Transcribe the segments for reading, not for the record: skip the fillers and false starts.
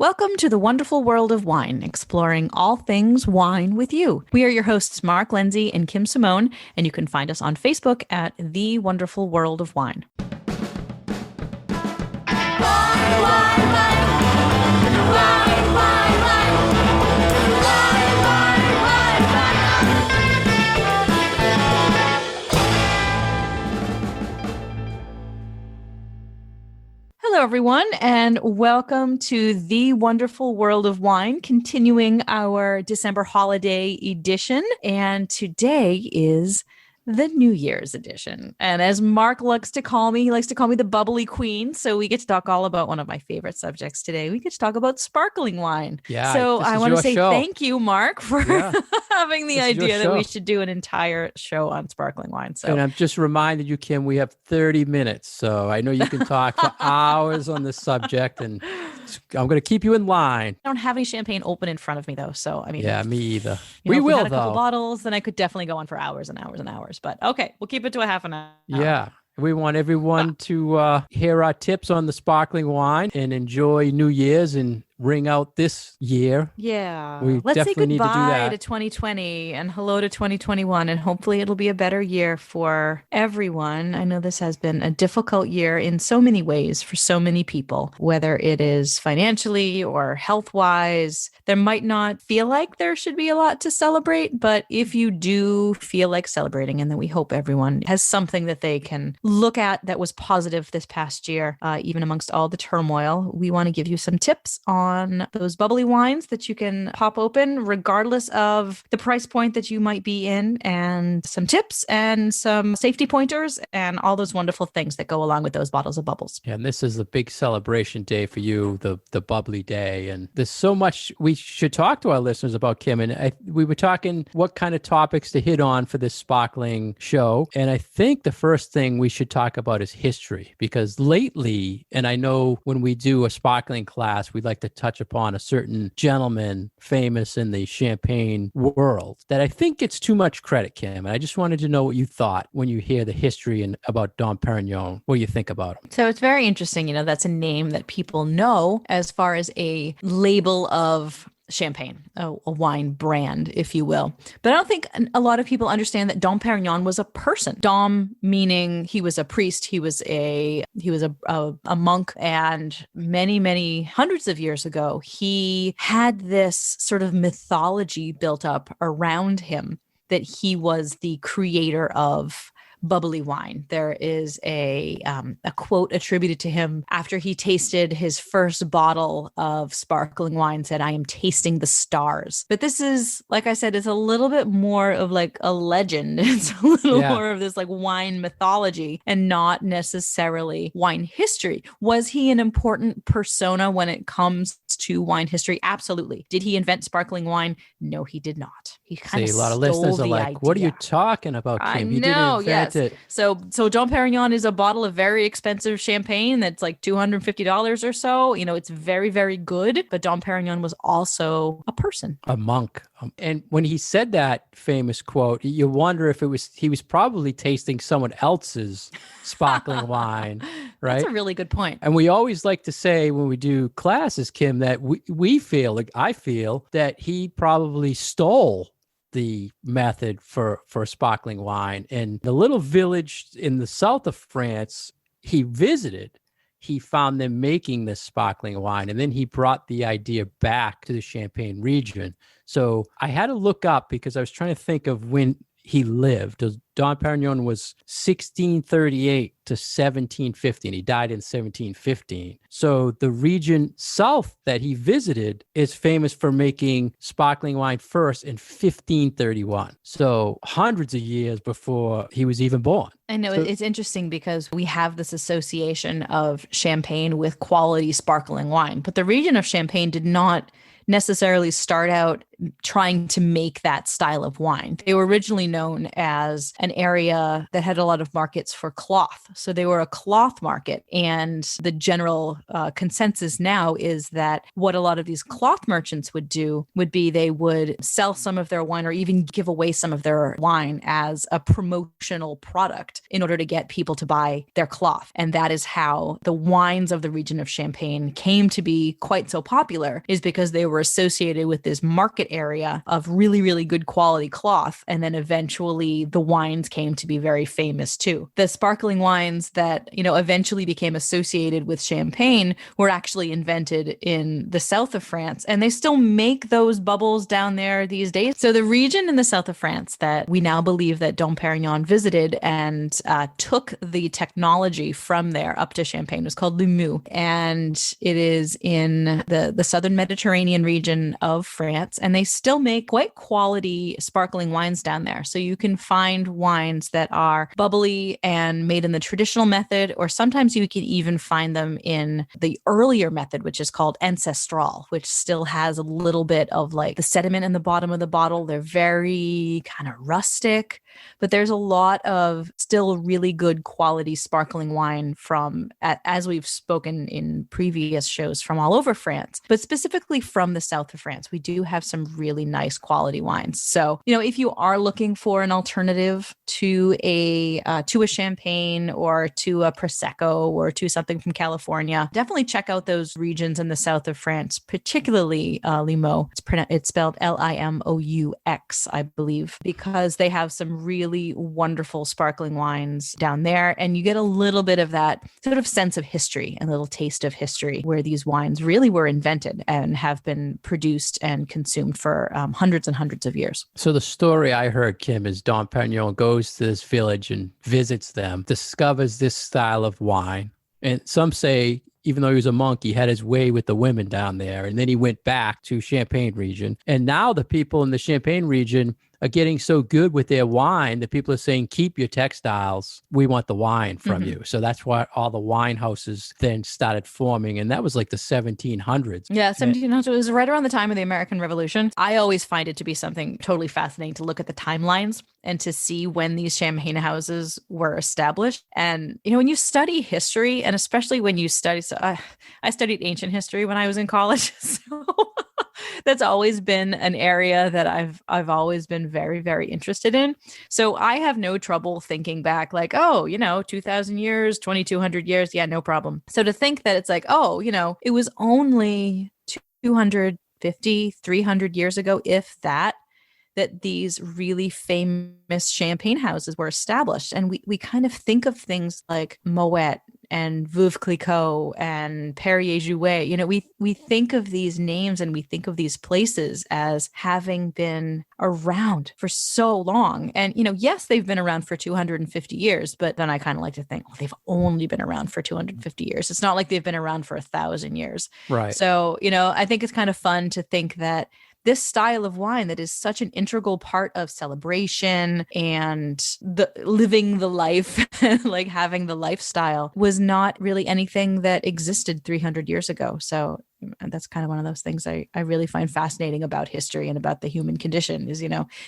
Welcome to the wonderful world of wine, exploring all things wine with you. We are your hosts, Mark Lindsay and Kim Simone, and you can find us on Facebook at The Wonderful World of Wine. Hello, everyone, and welcome to The Wonderful World of Wine, continuing our December holiday edition. And today is the New Year's edition. And as Mark likes to call me, he likes to call me the bubbly queen. So we get to talk all about one of my favorite subjects today. We get to talk about sparkling wine. Yeah. So I want to say show. Thank you, Mark, for having the idea that we should do an entire show on sparkling wine. So, and I'm just reminded you, Kim, we have 30 minutes. So I know you can talk for hours on this subject, and I'm going to keep you in line. I don't have any champagne open in front of me, though. So, I mean, yeah, me either. We will, had a couple bottles, then I could definitely go on for hours and hours and hours. But okay, we'll keep it to a half an hour. Yeah. We want everyone to hear our tips on the sparkling wine and enjoy New Year's and ring out this year. Yeah. Let's say goodbye to 2020 and hello to 2021. And hopefully it'll be a better year for everyone. I know this has been a difficult year in so many ways for so many people, whether it is financially or health-wise. There might not feel like there should be a lot to celebrate, but if you do feel like celebrating, and then we hope everyone has something that they can look at that was positive this past year, even amongst all the turmoil, we want to give you some tips on those bubbly wines that you can pop open regardless of the price point that you might be in, and some tips and some safety pointers and all those wonderful things that go along with those bottles of bubbles. Yeah, and this is a big celebration day for you, the bubbly day. And there's so much we should talk to our listeners about, Kim. And we were talking what kind of topics to hit on for this sparkling show. And I think the first thing we should talk about is history, because lately, and I know when we do a sparkling class, we'd like to touch upon a certain gentleman famous in the champagne world that I think gets too much credit, Kim. And I just wanted to know what you thought when you hear the history and about Dom Perignon. What do you think about him? So it's very interesting. You know, that's a name that people know as far as a label of champagne, a wine brand, if you will. But I don't think a lot of people understand that Dom Perignon was a person. Dom meaning he was a priest, he was a monk, and many hundreds of years ago, he had this sort of mythology built up around him that he was the creator of bubbly wine. There is a quote attributed to him after he tasted his first bottle of sparkling wine, said, "I am tasting the stars." But this is, like I said, it's a little bit more of like a legend. It's a little more of this like wine mythology and not necessarily wine history. Was he an important persona when it comes to wine history? Absolutely. Did he invent sparkling wine? No, he did not. He kind of a lot of listeners are like, idea. What are you talking about, Kim? I know, didn't invent it. So Dom Perignon is a bottle of very expensive champagne that's like $250 or so. You know, it's very, very good. But Dom Perignon was also a person, a monk. And when he said that famous quote, you wonder if he was probably tasting someone else's sparkling wine, right? That's a really good point. And we always like to say when we do classes, Kim, that I feel that he probably stole the method for sparkling wine. And the little village in the south of France he visited, he found them making this sparkling wine, and then he brought the idea back to the Champagne region. So I had to look up because I was trying to think of when he lived. Dom Perignon was 1638 to 1750, and he died in 1715. So the region south that he visited is famous for making sparkling wine first in 1531. So hundreds of years before he was even born. I know it's interesting because we have this association of Champagne with quality sparkling wine, but the region of Champagne did not necessarily start out trying to make that style of wine. They were originally known as an an area that had a lot of markets for cloth. So they were a cloth market. And the general consensus now is that what a lot of these cloth merchants would do would be they would sell some of their wine or even give away some of their wine as a promotional product in order to get people to buy their cloth. And that is how the wines of the region of Champagne came to be quite so popular, is because they were associated with this market area of really, really good quality cloth. And then eventually the wines came to be very famous too. The sparkling wines that, eventually became associated with Champagne were actually invented in the south of France, and they still make those bubbles down there these days. So the region in the south of France that we now believe that Dom Perignon visited and took the technology from there up to Champagne was called Limoux, and it is in the southern Mediterranean region of France, and they still make quite quality sparkling wines down there. So you can find wines that are bubbly and made in the traditional method, or sometimes you can even find them in the earlier method, which is called ancestral, which still has a little bit of like the sediment in the bottom of the bottle. They're very kind of rustic, but there's a lot of still really good quality sparkling wine from, as we've spoken in previous shows, from all over France, but specifically from the south of France. We do have some really nice quality wines. So, if you are looking for an alternative to a Champagne or to a Prosecco or to something from California, definitely check out those regions in the south of France, particularly Limoux. It's spelled Limoux, I believe, because they have some really wonderful sparkling wines down there. And you get a little bit of that sort of sense of history, a little taste of history, where these wines really were invented and have been produced and consumed for hundreds and hundreds of years. So the story I heard, Kim, is Dom Perignon goes to this village and visits them, discovers this style of wine. And some say, even though he was a monk, he had his way with the women down there. And then he went back to Champagne region. And now the people in the Champagne region are getting so good with their wine that people are saying, keep your textiles. We want the wine from you. So that's why all the wine houses then started forming. And that was like the 1700s. Yeah, 1700s. It was right around the time of the American Revolution. I always find it to be something totally fascinating to look at the timelines and to see when these champagne houses were established. And, when you study history, and especially when you study, I studied ancient history when I was in college. So that's always been an area that I've always been very, very interested in. So I have no trouble thinking back like, 2000 years, 2200 years. Yeah, no problem. So to think that it's like, it was only 250, 300 years ago, if that these really famous champagne houses were established. And we kind of think of things like Moet and Veuve Clicquot and Perrier-Jouët. We think of these names and we think of these places as having been around for so long. And, yes, they've been around for 250 years, but then I kind of like to think, they've only been around for 250 years. It's not like they've been around for 1,000 years. Right. So, I think it's kind of fun to think that this style of wine that is such an integral part of celebration and the living the life, like having the lifestyle, was not really anything that existed 300 years ago. So that's kind of one of those things I really find fascinating about history and about the human condition is,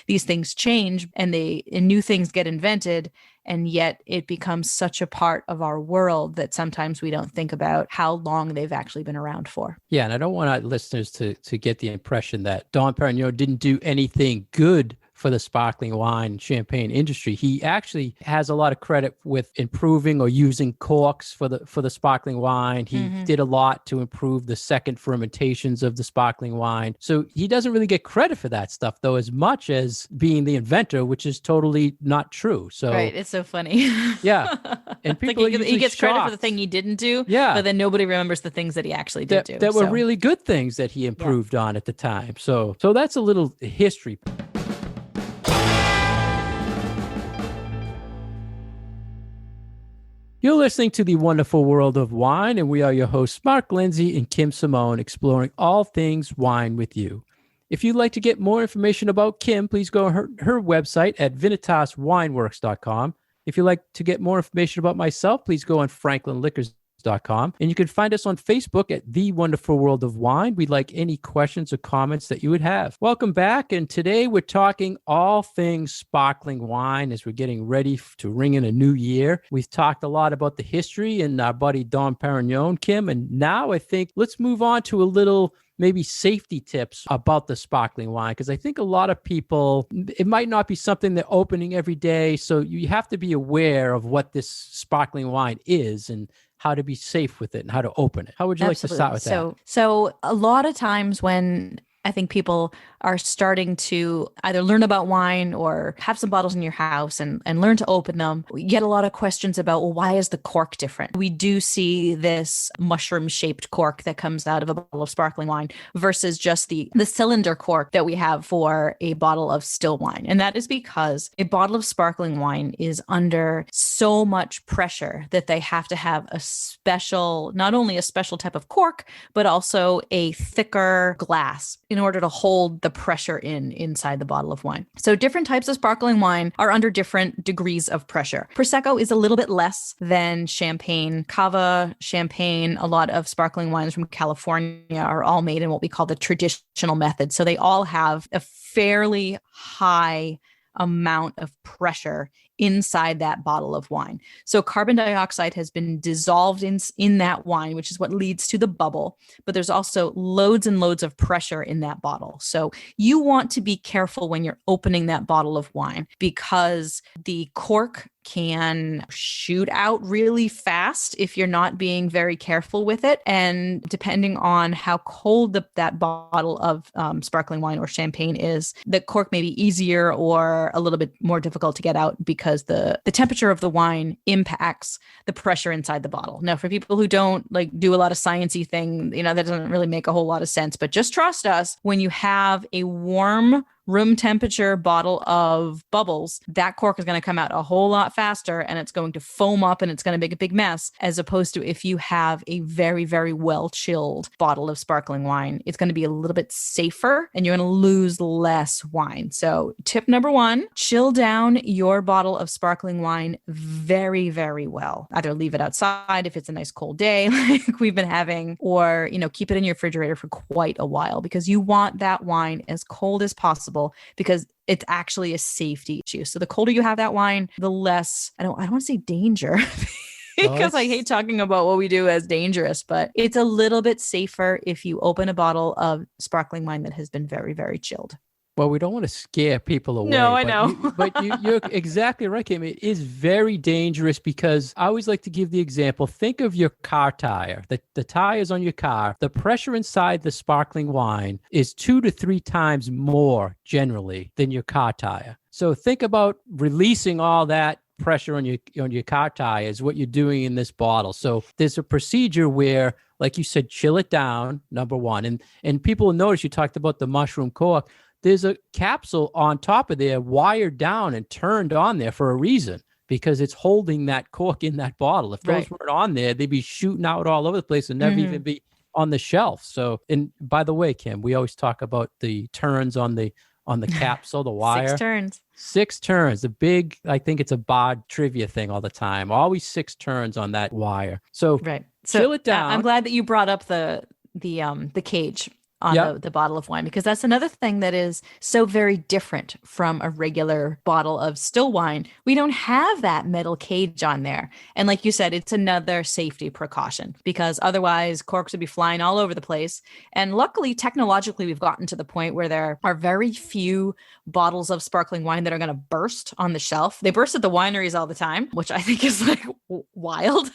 these things change and new things get invented. And yet it becomes such a part of our world that sometimes we don't think about how long they've actually been around for. Yeah. And I don't want our listeners to get the impression that Dom Perignon didn't do anything good for the sparkling wine champagne industry. He actually has a lot of credit with improving or using corks for the sparkling wine. He did a lot to improve the second fermentations of the sparkling wine. So he doesn't really get credit for that stuff, though, as much as being the inventor, which is totally not true. So right, it's so funny. Yeah, and people like he gets credit for the thing he didn't do. Yeah, but then nobody remembers the things that he actually did do. That were really good things that he improved on at the time. So that's a little history. You're listening to The Wonderful World of Wine, and we are your hosts, Mark Lindsay and Kim Simone, exploring all things wine with you. If you'd like to get more information about Kim, please go to her website at vinitaswineworks.com. If you'd like to get more information about myself, please go on franklinliquors.com. wonderfulworldofwine.com. And you can find us on Facebook at The Wonderful World of Wine. We'd like any questions or comments that you would have. Welcome back. And today we're talking all things sparkling wine as we're getting ready to ring in a new year. We've talked a lot about the history and our buddy Dom Perignon, Kim. And now I think let's move on to a little maybe safety tips about the sparkling wine, because I think a lot of people, it might not be something they're opening every day. So you have to be aware of what this sparkling wine is and how to be safe with it and how to open it. How would you like to start with that? So a lot of times when I think people are starting to either learn about wine or have some bottles in your house and learn to open them, we get a lot of questions about, well, why is the cork different? We do see this mushroom-shaped cork that comes out of a bottle of sparkling wine versus just the cylinder cork that we have for a bottle of still wine. And that is because a bottle of sparkling wine is under so much pressure that they have to have a special, not only a special type of cork, but also a thicker glass in order to hold the pressure inside the bottle of wine. So different types of sparkling wine are under different degrees of pressure. Prosecco is a little bit less than champagne. Cava, champagne, a lot of sparkling wines from California are all made in what we call the traditional method. So they all have a fairly high amount of pressure inside that bottle of wine. So carbon dioxide has been dissolved in that wine, which is what leads to the bubble. But there's also loads and loads of pressure in that bottle. So you want to be careful when you're opening that bottle of wine because the cork can shoot out really fast if you're not being very careful with it. And depending on how cold that bottle of sparkling wine or champagne is, the cork may be easier or a little bit more difficult to get out because the temperature of the wine impacts the pressure inside the bottle. Now, for people who don't do a lot of sciencey thing, that doesn't really make a whole lot of sense, but just trust us. When you have a warm room temperature bottle of bubbles, that cork is going to come out a whole lot faster and it's going to foam up and it's going to make a big mess, as opposed to if you have a very, very well chilled bottle of sparkling wine, it's going to be a little bit safer and you're going to lose less wine. So tip number one, chill down your bottle of sparkling wine very, very well. Either leave it outside if it's a nice cold day like we've been having, or, keep it in your refrigerator for quite a while because you want that wine as cold as possible, because it's actually a safety issue. So the colder you have that wine, the less, I don't want to say danger because I hate talking about what we do as dangerous, but it's a little bit safer if you open a bottle of sparkling wine that has been very, very chilled. Well, we don't want to scare people away. No, I know. You're exactly right, Kim. It is very dangerous because I always like to give the example. Think of your car tire. The tires on your car, the pressure inside the sparkling wine is 2 to 3 times more generally than your car tire. So think about releasing all that pressure on your car tire is what you're doing in this bottle. So there's a procedure where, like you said, chill it down, number one. And people will notice you talked about the mushroom cork. There's a capsule on top of there wired down and turned on there for a reason, because it's holding that cork in that bottle. If those weren't on there, they'd be shooting out all over the place and never even be on the shelf. So, and by the way, Kim, we always talk about the turns on the capsule, the wire. 6 turns. The big, I think it's a bod trivia thing all the time. Always 6 turns on that wire. So, chill it down. I'm glad that you brought up the cage on the bottle of wine, because that's another thing that is so very different from a regular bottle of still wine. We don't have that metal cage on there. And like you said, it's another safety precaution, because otherwise corks would be flying all over the place. And luckily, technologically, we've gotten to the point where there are very few bottles of sparkling wine that are going to burst on the shelf. They burst at the wineries all the time, which I think is wild.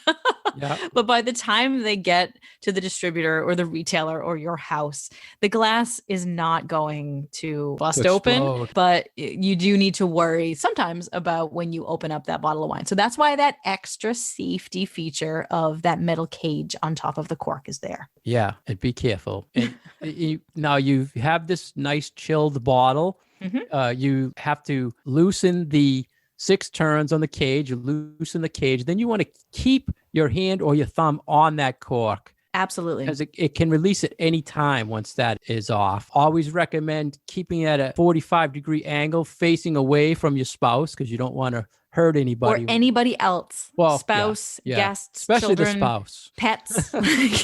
But by the time they get to the distributor or the retailer or your house, the glass is not going to bust open, but you do need to worry sometimes about when you open up that bottle of wine. So that's why that extra safety feature of that metal cage on top of the cork is there. Yeah. And be careful. And now you have this nice chilled bottle. You have to loosen the 6 turns on the cage. You loosen the cage. Then you want to keep your hand or your thumb on that cork. Absolutely. Because it can release at any time once that is off. Always recommend keeping it at a 45-degree angle facing away from your spouse, because you don't want to hurt or anybody. anybody else, Well, yeah, spouse, yeah. guests, Especially the children, spouse. pets,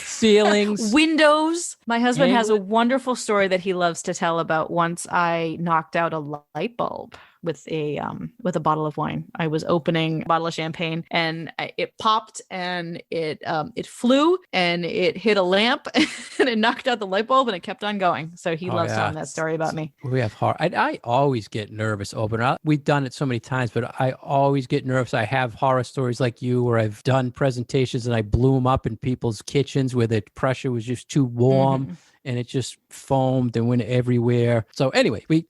Ceilings. windows. My husband has a Angling. wonderful story that he loves to tell about once I knocked out a light bulb with a bottle of wine. I was opening a bottle of champagne and it popped and it flew and it hit a lamp and it knocked out the light bulb and it kept on going. So he loves telling that story about me. We have horror. I always get nervous opening. We've done it so many times, but I always get nervous. I have horror stories like you where I've done presentations and I blew them up in people's kitchens where the pressure was just too warm. And it just foamed and went everywhere. So anyway, we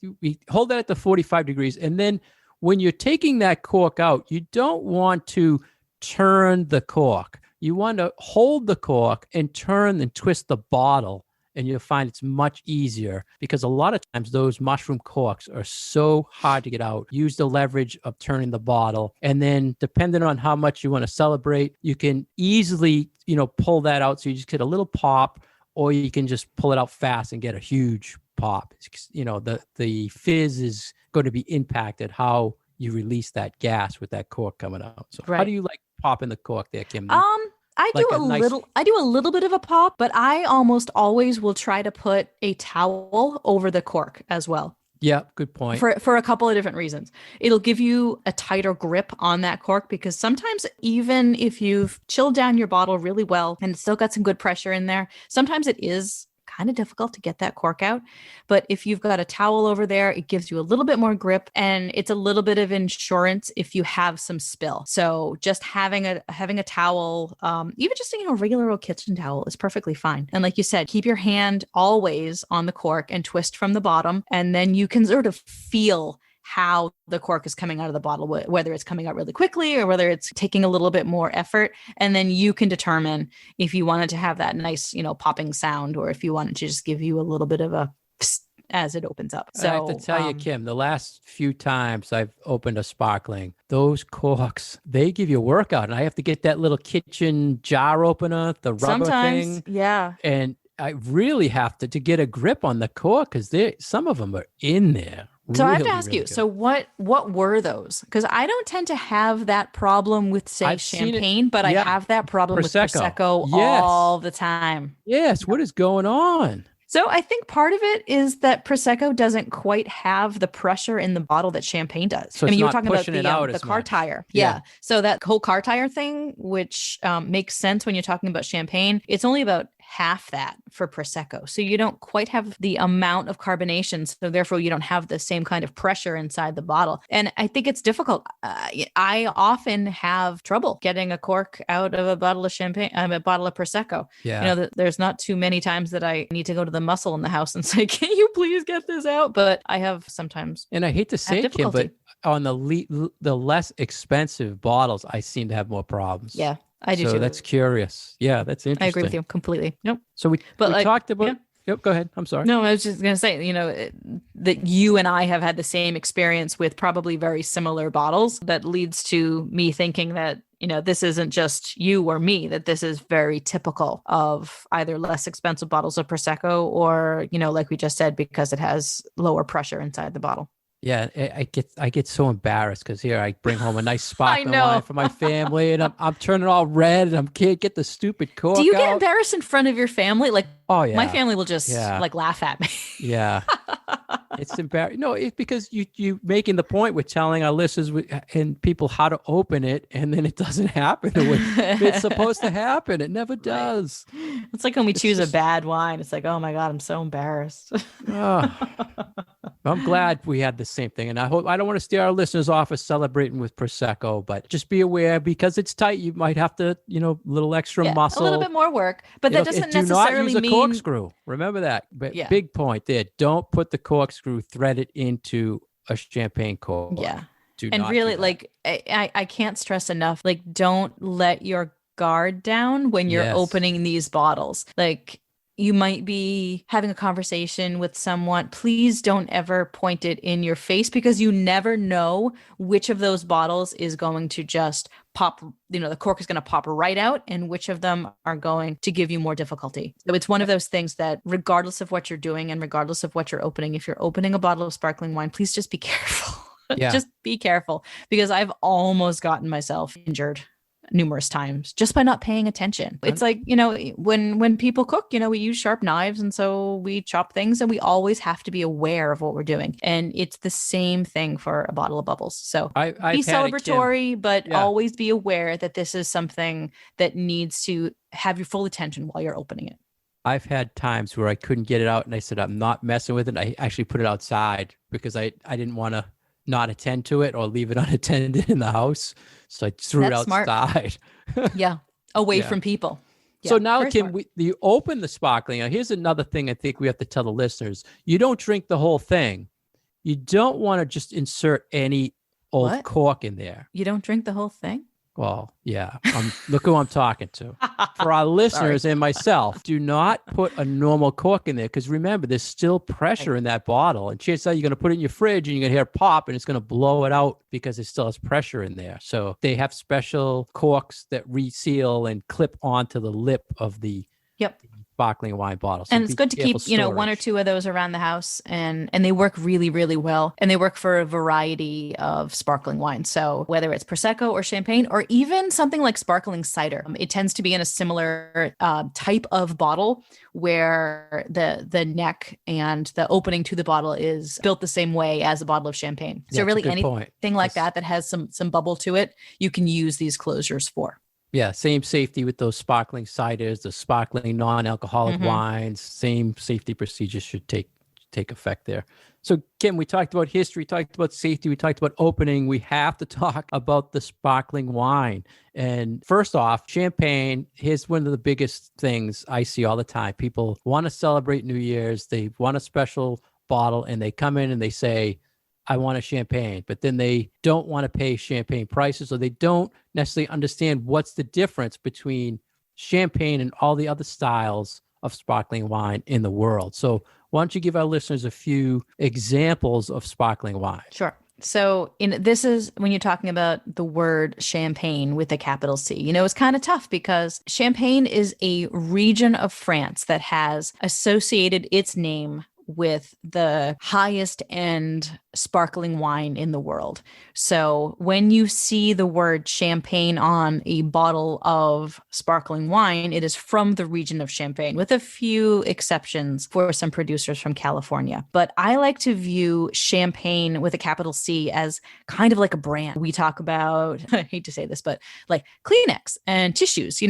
hold that at the 45 degrees. And then when you're taking that cork out, you don't want to turn the cork. You want to hold the cork and turn and twist the bottle. And you'll find it's much easier because a lot of times those mushroom corks are so hard to get out. Use the leverage of turning the bottle. And then depending on how much you want to celebrate, you can easily, pull that out. So you just get a little pop, or you can just pull it out fast and get a huge pop. The fizz is going to be impacted how you release that gas with that cork coming out. So How do you like popping the cork there, Kim? I do a little bit of a pop, but I almost always will try to put a towel over the cork as well. Yeah, good point. For a couple of different reasons. It'll give you a tighter grip on that cork because sometimes even if you've chilled down your bottle really well and it's still got some good pressure in there, sometimes it is kind of difficult to get that cork out. But if you've got a towel over there, it gives you a little bit more grip and it's a little bit of insurance if you have some spill. So just having a towel, even just a regular old kitchen towel is perfectly fine. And like you said, keep your hand always on the cork and twist from the bottom. And then you can sort of feel how the cork is coming out of the bottle, whether it's coming out really quickly or whether it's taking a little bit more effort. And then you can determine if you wanted to have that nice, popping sound, or if you wanted to just give you a little bit of a psst as it opens up. So I have to tell you, Kim, the last few times I've opened a sparkling, those corks, they give you a workout. And I have to get that little kitchen jar opener, the rubber thing. Yeah. And I really have to get a grip on the cork because some of them are in there. So I have to ask you, so what were those? Because I don't tend to have that problem with, say, champagne, but I have that problem with Prosecco all the time. Yes. What is going on? So I think part of it is that Prosecco doesn't quite have the pressure in the bottle that champagne does. So you were talking about the car much. tire. Yeah. So that whole car tire thing, which makes sense when you're talking about champagne, it's only about half that for Prosecco. So you don't quite have the amount of carbonation. So therefore you don't have the same kind of pressure inside the bottle. And I think it's difficult. I often have trouble getting a cork out of a bottle of champagne, a bottle of Prosecco. Yeah. There's not too many times that I need to go to the muscle in the house and say, can you please get this out? But I have sometimes. And I hate to say it, Kim, but on the less expensive bottles, I seem to have more problems. Yeah. I do too. So that's curious. Yeah, that's interesting. I agree with you completely. Nope. So we talked about. Yeah. Yep. Go ahead. I'm sorry. No, I was just going to say, that you and I have had the same experience with probably very similar bottles that leads to me thinking that, this isn't just you or me, that this is very typical of either less expensive bottles of Prosecco or, like we just said, because it has lower pressure inside the bottle. Yeah, I get so embarrassed because here I bring home a nice sparkling wine for my family, and I'm turning all red, and I can't get the stupid cork. Do you get embarrassed in front of your family? Like, oh yeah, my family will just laugh at me. Yeah, it's embarrassing. No, it's because you making the point with telling our listeners and people how to open it, and then it doesn't happen the way it's supposed to happen. It never does. It's like when we choose a bad wine. It's like, oh my God, I'm so embarrassed. I'm glad we had the same thing. And I don't want to steer our listeners off of celebrating with Prosecco, but just be aware because it's tight. You might have to, a little extra muscle. A little bit more work, but that doesn't necessarily mean. Do not use a corkscrew. Remember that. But big point there. Don't put the corkscrew threaded into a champagne cork. Yeah. And really, I can't stress enough, don't let your guard down when you're opening these bottles. You might be having a conversation with someone. Please don't ever point it in your face because you never know which of those bottles is going to just pop, the cork is going to pop right out and which of them are going to give you more difficulty. So it's one of those things that regardless of what you're doing and regardless of what you're opening, if you're opening a bottle of sparkling wine, please just be careful. Yeah. Just be careful, because I've almost gotten myself injured numerous times just by not paying attention. It's like, when people cook, we use sharp knives, and so we chop things, and we always have to be aware of what we're doing. And it's the same thing for a bottle of bubbles. So I've be had it, Kim. celebratory, but Yeah. always be aware that this is something that needs to have your full attention while you're opening it. I've had times where I couldn't get it out, and I said, I'm not messing with it. I actually put it outside because I didn't want to not attend to it or leave it unattended in the house. So I threw That's it smart. outside. Yeah. Away Yeah. from people. So Yeah, now, very Kim, smart. you open the sparkling. Now, here's another thing I think we have to tell the listeners. You don't drink the whole thing. You don't want to just insert any old What? cork in there. You don't drink the whole thing? Well, yeah. Look who I'm talking to. For our listeners and myself, do not put a normal cork in there, because remember, there's still pressure in that bottle. And chances are you're going to put it in your fridge and you're going to hear it pop, and it's going to blow it out because it still has pressure in there. So they have special corks that reseal and clip onto the lip of the Yep. sparkling wine bottle. So And it's be good to keep, careful one or storage. two of those around the house, and they work really, really well. And they work for a variety of sparkling wines. So whether it's Prosecco or Champagne, or even something like sparkling cider, it tends to be in a similar type of bottle, where the neck and the opening to the bottle is built the same way as a bottle of champagne. Yeah, So it's a really good anything point. like that has some bubble to it, you can use these closures for. Yeah, same safety with those sparkling ciders, the sparkling non-alcoholic Mhm. wines. Same safety procedures should take effect there. So, Kim, we talked about history, we talked about safety, we talked about opening. We have to talk about the sparkling wine. And first off, champagne. Here's one of the biggest things I see all the time. People want to celebrate New Year's. They want a special bottle, and they come in and they say, I want a champagne, but then they don't want to pay champagne prices, or they don't necessarily understand what's the difference between champagne and all the other styles of sparkling wine in the world. So why don't you give our listeners a few examples of sparkling wine? Sure. So this is when you're talking about the word champagne with a capital C. It's kind of tough, because Champagne is a region of France that has associated its name with the highest end sparkling wine in the world. So when you see the word champagne on a bottle of sparkling wine, it is from the region of Champagne, with a few exceptions for some producers from California. But I like to view champagne with a capital C as kind of like a brand. We talk about, I hate to say this, but like Kleenex and tissues,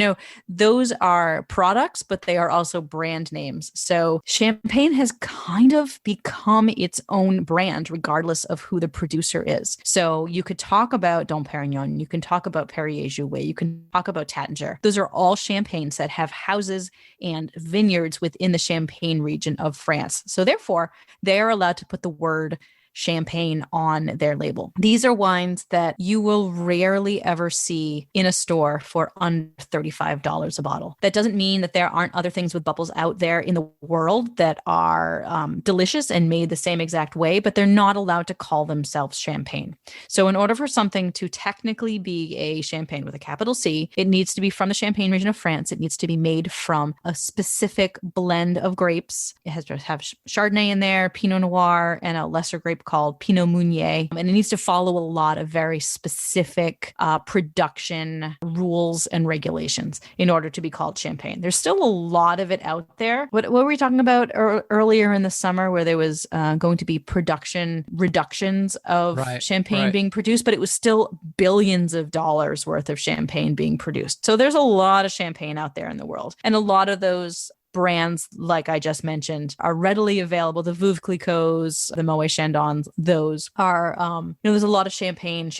those are products, but they are also brand names. So Champagne has kind of become its own brand, regardless of who the producer is. So you could talk about Dom Perignon, you can talk about Perrier Jouet, you can talk about Taittinger. Those are all champagnes that have houses and vineyards within the Champagne region of France. So therefore, they are allowed to put the word champagne on their label. These are wines that you will rarely ever see in a store for under $35 a bottle. That doesn't mean that there aren't other things with bubbles out there in the world that are delicious and made the same exact way, but they're not allowed to call themselves champagne. So in order for something to technically be a champagne with a capital C, it needs to be from the Champagne region of France. It needs to be made from a specific blend of grapes. It has to have Chardonnay in there, Pinot Noir, and a lesser grape called Pinot Meunier. And it needs to follow a lot of very specific production rules and regulations in order to be called champagne. There's still a lot of it out there. What were we talking about earlier in the summer, where there was going to be production reductions of champagne being produced, but it was still billions of dollars worth of champagne being produced. So there's a lot of champagne out there in the world. And a lot of those brands, like I just mentioned, are readily available. The Veuve Clicquots, the Moet Chandons, those are, there's a lot of champagne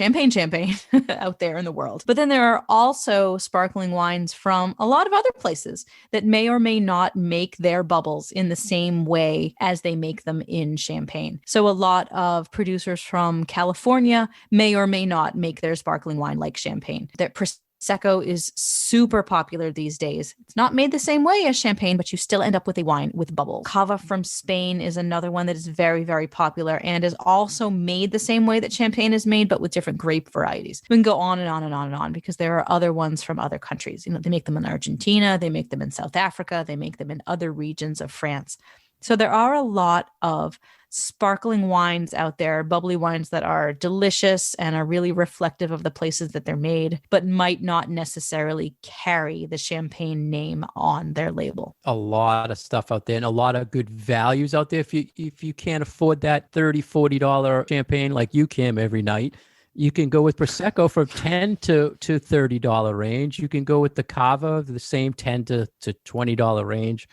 out there in the world. But then there are also sparkling wines from a lot of other places that may or may not make their bubbles in the same way as they make them in Champagne. So a lot of producers from California may or may not make their sparkling wine like Champagne. Prosecco is super popular these days. It's not made the same way as champagne, but you still end up with a wine with bubbles. Cava from Spain is another one that is very, very popular and is also made the same way that champagne is made, but with different grape varieties. We can go on and on and on and on, because there are other ones from other countries. They make them in Argentina, they make them in South Africa, they make them in other regions of France. So there are a lot of sparkling wines out there, bubbly wines that are delicious and are really reflective of the places that they're made, but might not necessarily carry the champagne name on their label. A lot of stuff out there and a lot of good values out there. If you can't afford that $30-$40 champagne like you can every night, you can go with Prosecco for $10 to $30 range. You can go with the Cava, the same $10 to $20 range.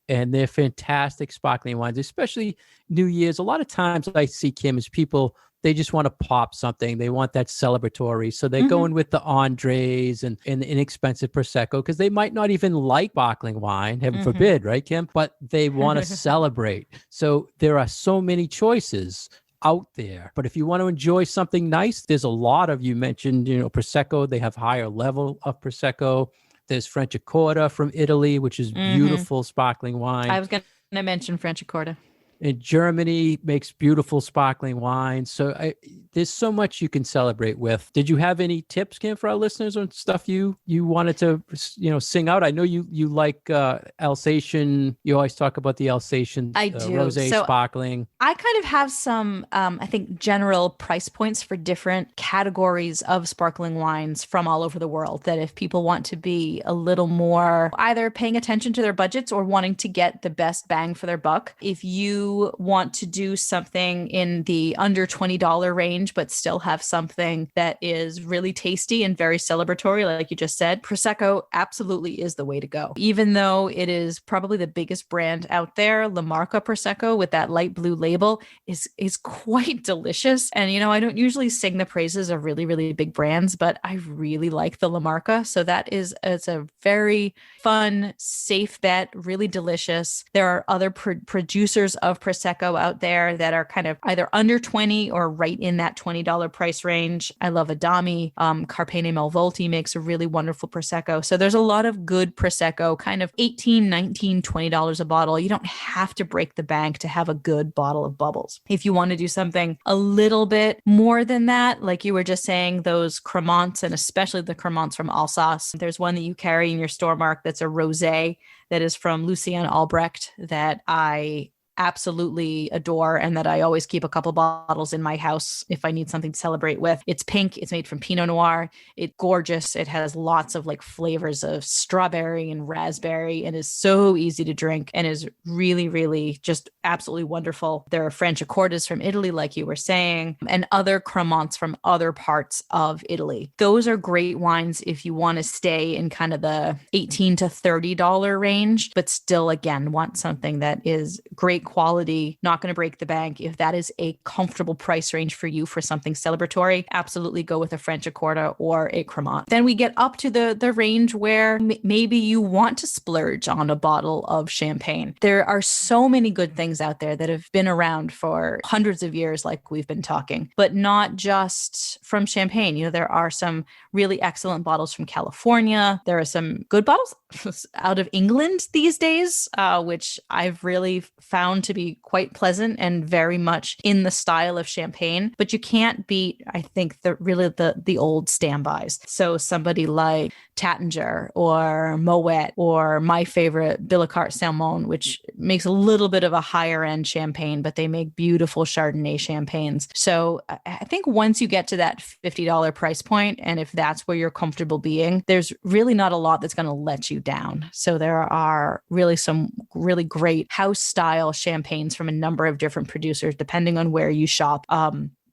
And they're fantastic sparkling wines, especially New Year's. A lot of times I see, Kim, is people, they just want to pop something. They want that celebratory. So they're going with the Andres and the inexpensive Prosecco because they might not even like sparkling wine, heaven forbid, right, Kim? But they want to celebrate. So there are so many choices out there. But if you want to enjoy something nice, there's a lot of, you mentioned, Prosecco. They have higher level of Prosecco. There's Franciacorta from Italy, which is beautiful sparkling wine. I was going to mention Franciacorta. And Germany makes beautiful sparkling wine. So there's so much you can celebrate with. Did you have any tips, Kim, for our listeners on stuff you wanted to, sing out? I know you like Alsatian. You always talk about the Alsatian rosé sparkling. I kind of have some, I think, general price points for different categories of sparkling wines from all over the world that if people want to be a little more either paying attention to their budgets or wanting to get the best bang for their buck, if you want to do something in the under $20 range, but still have something that is really tasty and very celebratory, like you just said, Prosecco absolutely is the way to go. Even though it is probably the biggest brand out there, La Marca Prosecco with that light blue label is quite delicious. And, I don't usually sing the praises of really, really big brands, but I really like the La Marca. So it's a very fun, safe bet, really delicious. There are other producers of Prosecco out there that are kind of either under 20 or right in that $20 price range. I love Adami. Carpene Malvolti makes a really wonderful Prosecco. So there's a lot of good Prosecco, kind of $18, $19, $20 a bottle. You don't have to break the bank to have a good bottle of bubbles. If you want to do something a little bit more than that, like you were just saying, those Cremants, and especially the Cremants from Alsace, there's one that you carry in your store, Mark, that's a rosé that is from Lucien Albrecht that I absolutely adore and that I always keep a couple bottles in my house if I need something to celebrate with. It's pink. It's made from Pinot Noir. It's gorgeous. It has lots of flavors of strawberry and raspberry and is so easy to drink and is really, really just absolutely wonderful. There are Franciacortas from Italy, like you were saying, and other Cremants from other parts of Italy. Those are great wines if you want to stay in kind of the $18 to $30 range, but still, again, want something that is great quality, not going to break the bank. If that is a comfortable price range for you for something celebratory, absolutely go with a Franciacorta or a Cremant. Then we get up to the range where maybe you want to splurge on a bottle of champagne. There are so many good things out there that have been around for hundreds of years, like we've been talking, but not just from champagne. There are some really excellent bottles from California. There are some good bottles out of England these days, which I've really found to be quite pleasant and very much in the style of champagne. But you can't beat, I think, the old standbys. So somebody like Tattinger or Moet or my favorite Billecart Salmon, which makes a little bit of a higher end champagne, but they make beautiful Chardonnay champagnes. So I think once you get to that $50 price point, and if that's where you're comfortable being, there's really not a lot that's going to let you down. So there are really some really great house style champagnes from a number of different producers, depending on where you shop.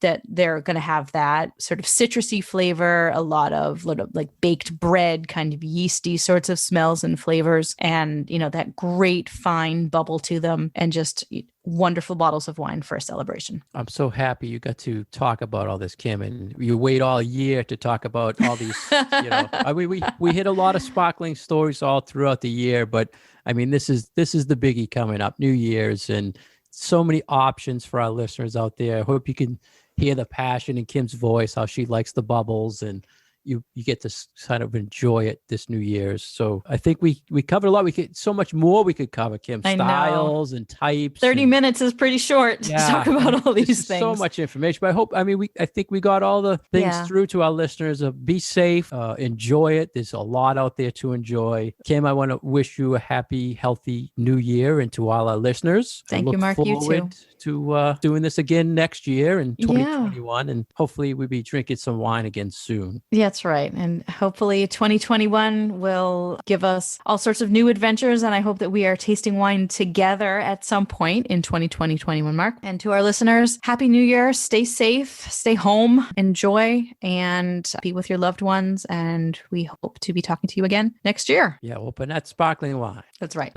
That they're going to have that sort of citrusy flavor, a lot of like baked bread, kind of yeasty sorts of smells and flavors, and that great fine bubble to them, and just wonderful bottles of wine for a celebration. I'm so happy you got to talk about all this, Kim, and you wait all year to talk about all these. We hit a lot of sparkling stories all throughout the year, but I mean, this is the biggie coming up, New Year's, and so many options for our listeners out there. I hope you can hear the passion in Kim's voice, how she likes the bubbles, and you get to kind of enjoy it this New Year's. So I think we covered a lot. We could so much more we could cover, Kim. I know. Styles and types. 30 minutes is pretty short to talk about all these things. So much information. But I think we got all the things through to our listeners. Be safe, enjoy it. There's a lot out there to enjoy. Kim, I want to wish you a happy, healthy New Year, and to all our listeners. Thank you, Mark. You too. To doing this again next year in 2021, and hopefully we'll be drinking some wine again soon. Yeah, that's right. And hopefully 2021 will give us all sorts of new adventures. And I hope that we are tasting wine together at some point in 2021, Mark. And to our listeners, Happy New Year. Stay safe, stay home, enjoy, and be with your loved ones. And we hope to be talking to you again next year. Yeah, open that sparkling wine. That's right.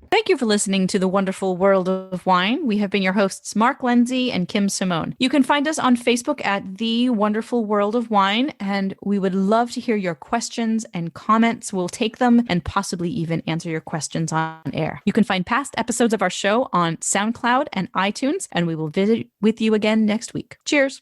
Thank you for listening to The Wonderful World of Wine. We have been your hosts, Mark Lindsay and Kim Simone. You can find us on Facebook at The Wonderful World of Wine, and we would love to hear your questions and comments. We'll take them and possibly even answer your questions on air. You can find past episodes of our show on SoundCloud and iTunes, and we will visit with you again next week. Cheers.